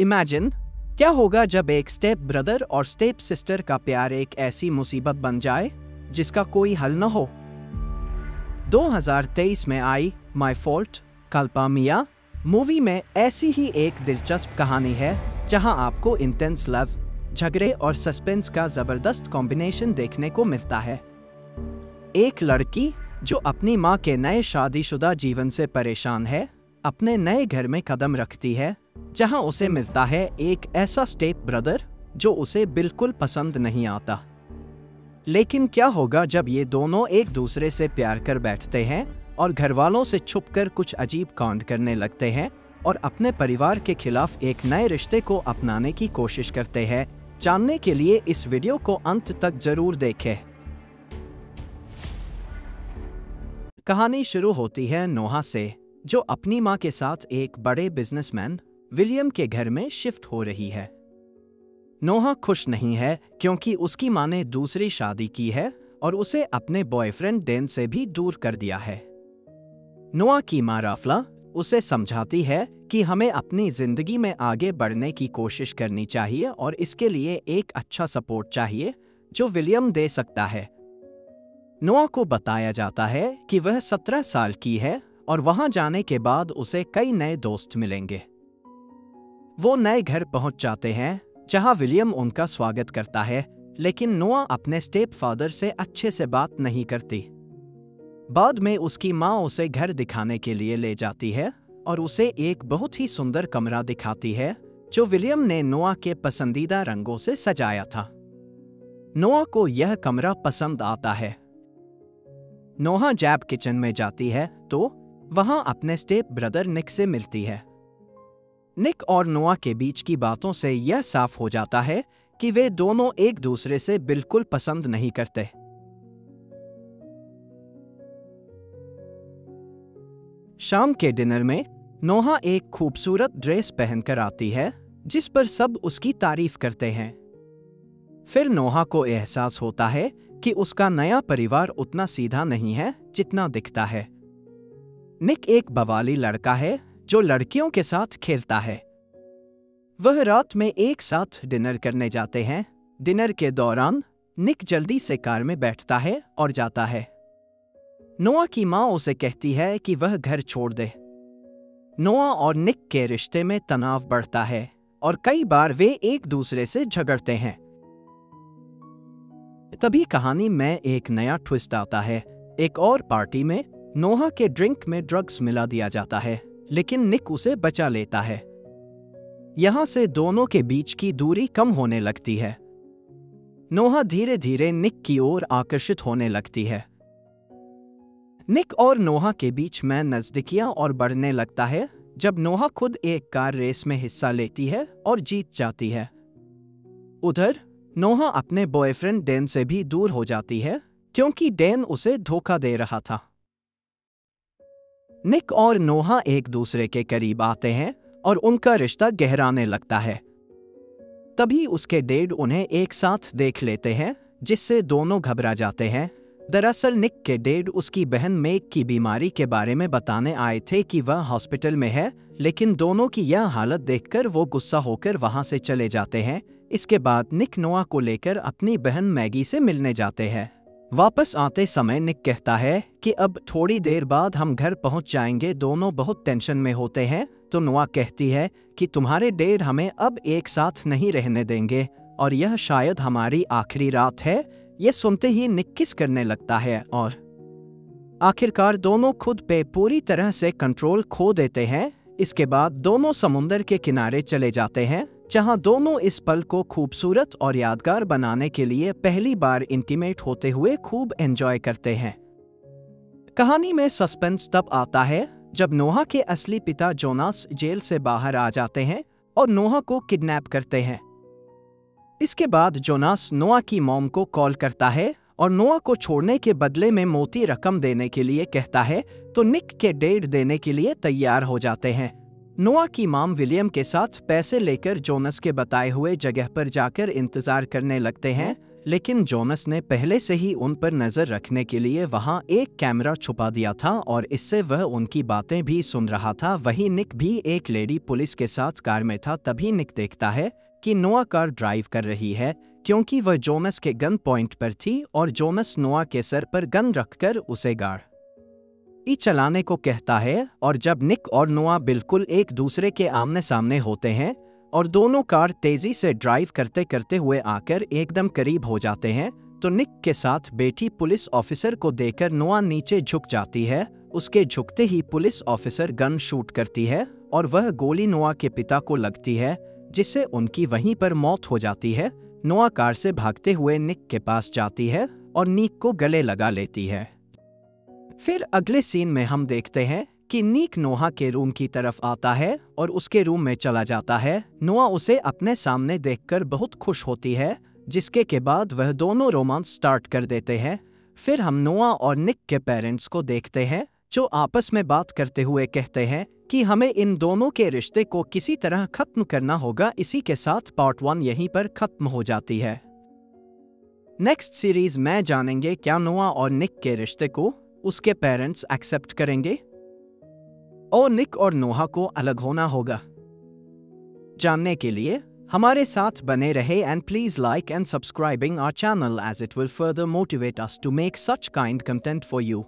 Imagine क्या होगा जब एक स्टेप ब्रदर और स्टेप सिस्टर का प्यार एक ऐसी मुसीबत बन जाए जिसका कोई हल न हो। 2023 में आई my fault Culpa Mia movie में ऐसी ही एक दिलचस्प कहानी है जहां आपको इंटेंस लव, झगड़े और सस्पेंस का जबरदस्त कॉम्बिनेशन देखने को मिलता है। एक लड़की जो अपनी मां के नए शादीशुदा जीवन से परेशान है, अपने नए घर में कदम रखती है जहां उसे मिलता है एक ऐसा स्टेप ब्रदर जो उसे बिल्कुल पसंद नहीं आता। लेकिन क्या होगा जब ये दोनों एक दूसरे से प्यार कर बैठते हैं और घरवालों से छुपकर कुछ अजीब कांड करने लगते हैं और अपने परिवार के खिलाफ एक नए रिश्ते को अपनाने की कोशिश करते हैं। जानने के लिए इस वीडियो को अंत तक जरूर देखें। कहानी शुरू होती है नोहा से, जो अपनी मां के साथ एक बड़े बिजनेसमैन विलियम के घर में शिफ्ट हो रही है। नोहा खुश नहीं है क्योंकि उसकी मां ने दूसरी शादी की है और उसे अपने बॉयफ्रेंड डैन से भी दूर कर दिया है। नोहा की मां राफला उसे समझाती है कि हमें अपनी जिंदगी में आगे बढ़ने की कोशिश करनी चाहिए और इसके लिए एक अच्छा सपोर्ट चाहिए जो विलियम दे सकता है। नोहा को बताया जाता है कि वह 17 साल की है और वहां जाने के बाद उसे कई नए दोस्त मिलेंगे। वो नए घर पहुंच जाते हैं जहां विलियम उनका स्वागत करता है, लेकिन नोहा अपने स्टेप फादर से अच्छे से बात नहीं करती। बाद में उसकी मां उसे घर दिखाने के लिए ले जाती है और उसे एक बहुत ही सुंदर कमरा दिखाती है जो विलियम ने नोहा के पसंदीदा रंगों से सजाया था। नोहा को यह कमरा पसंद आता है। नोहा जैब किचन में जाती है तो वहां अपने स्टेप ब्रदर निक से मिलती है। निक और नोहा के बीच की बातों से यह साफ हो जाता है कि वे दोनों एक दूसरे से बिल्कुल पसंद नहीं करते। शाम के डिनर में नोहा एक खूबसूरत ड्रेस पहनकर आती है जिस पर सब उसकी तारीफ करते हैं। फिर नोहा को एहसास होता है कि उसका नया परिवार उतना सीधा नहीं है जितना दिखता है। निक एक बवाली लड़का है जो लड़कियों के साथ खेलता है। वह रात में एक साथ डिनर करने जाते हैं। डिनर के दौरान निक जल्दी से कार में बैठता है और जाता है। नोहा की मां उसे कहती है कि वह घर छोड़ दे। नोहा और निक के रिश्ते में तनाव बढ़ता है और कई बार वे एक दूसरे से झगड़ते हैं। तभी कहानी में एक नया ट्विस्ट आता है। एक और पार्टी में नोहा के ड्रिंक में ड्रग्स मिला दिया जाता है, लेकिन निक उसे बचा लेता है। यहां से दोनों के बीच की दूरी कम होने लगती है। नोहा धीरे धीरे निक की ओर आकर्षित होने लगती है। निक और नोहा के बीच में नजदीकियां और बढ़ने लगता है जब नोहा खुद एक कार रेस में हिस्सा लेती है और जीत जाती है। उधर नोहा अपने बॉयफ्रेंड डैन से भी दूर हो जाती है क्योंकि डैन उसे धोखा दे रहा था। निक और नोहा एक दूसरे के करीब आते हैं और उनका रिश्ता गहराने लगता है। तभी उसके डैड उन्हें एक साथ देख लेते हैं जिससे दोनों घबरा जाते हैं। दरअसल निक के डैड उसकी बहन मेग की बीमारी के बारे में बताने आए थे कि वह हॉस्पिटल में है, लेकिन दोनों की यह हालत देखकर वो गुस्सा होकर वहां से चले जाते हैं। इसके बाद निक नोहा को लेकर अपनी बहन मैगी से मिलने जाते हैं। वापस आते समय निक कहता है कि अब थोड़ी देर बाद हम घर पहुंच जाएंगे। दोनों बहुत टेंशन में होते हैं तो नोहा कहती है कि तुम्हारे डैड हमें अब एक साथ नहीं रहने देंगे और यह शायद हमारी आखिरी रात है। यह सुनते ही निक किस करने लगता है और आखिरकार दोनों खुद पे पूरी तरह से कंट्रोल खो देते हैं। इसके बाद दोनों समुंदर के किनारे चले जाते हैं जहां दोनों इस पल को खूबसूरत और यादगार बनाने के लिए पहली बार इंटीमेट होते हुए खूब एंजॉय करते हैं। कहानी में सस्पेंस तब आता है जब नोहा के असली पिता जोनास जेल से बाहर आ जाते हैं और नोहा को किडनैप करते हैं। इसके बाद जोनास नोहा की मॉम को कॉल करता है और नोहा को छोड़ने के बदले में मोटी रकम देने के लिए कहता है, तो निक के डैड देने के लिए तैयार हो जाते हैं। नोहा की मॉम विलियम के साथ पैसे लेकर जोनस के बताए हुए जगह पर जाकर इंतजार करने लगते हैं, लेकिन जोनस ने पहले से ही उन पर नजर रखने के लिए वहां एक कैमरा छुपा दिया था और इससे वह उनकी बातें भी सुन रहा था। वहीं निक भी एक लेडी पुलिस के साथ कार में था। तभी निक देखता है कि नोआ कार ड्राइव कर रही है क्योंकि वह जोनस के गन पॉइंट पर थी और जोनस नोआ के सर पर गन रखकर उसे गाड़ी चलाने को कहता है। और जब निक और नोआ बिल्कुल एक दूसरे के आमने सामने होते हैं और दोनों कार तेजी से ड्राइव करते करते हुए आकर एकदम करीब हो जाते हैं, तो निक के साथ बैठी पुलिस ऑफिसर को देखकर नोआ नीचे झुक जाती है। उसके झुकते ही पुलिस ऑफिसर गन शूट करती है और वह गोली नोआ के पिता को लगती है, जिससे उनकी वहीं पर मौत हो जाती है। नोआ कार से भागते हुए निक के पास जाती है और निक को गले लगा लेती है। फिर अगले सीन में हम देखते हैं कि निक नोआ के रूम की तरफ आता है और उसके रूम में चला जाता है। नोआ उसे अपने सामने देखकर बहुत खुश होती है, जिसके के बाद वह दोनों रोमांस स्टार्ट कर देते हैं। फिर हम नोआ और निक के पेरेंट्स को देखते हैं जो आपस में बात करते हुए कहते हैं कि हमें इन दोनों के रिश्ते को किसी तरह खत्म करना होगा। इसी के साथ पार्ट 1 यहीं पर खत्म हो जाती है। नेक्स्ट सीरीज में जानेंगे क्या नोआ और निक के रिश्ते को उसके पेरेंट्स एक्सेप्ट करेंगे और निक और नोआ को अलग होना होगा। जानने के लिए हमारे साथ बने रहे and please like and subscribing our channel as it will further motivate us to make such kind content for you.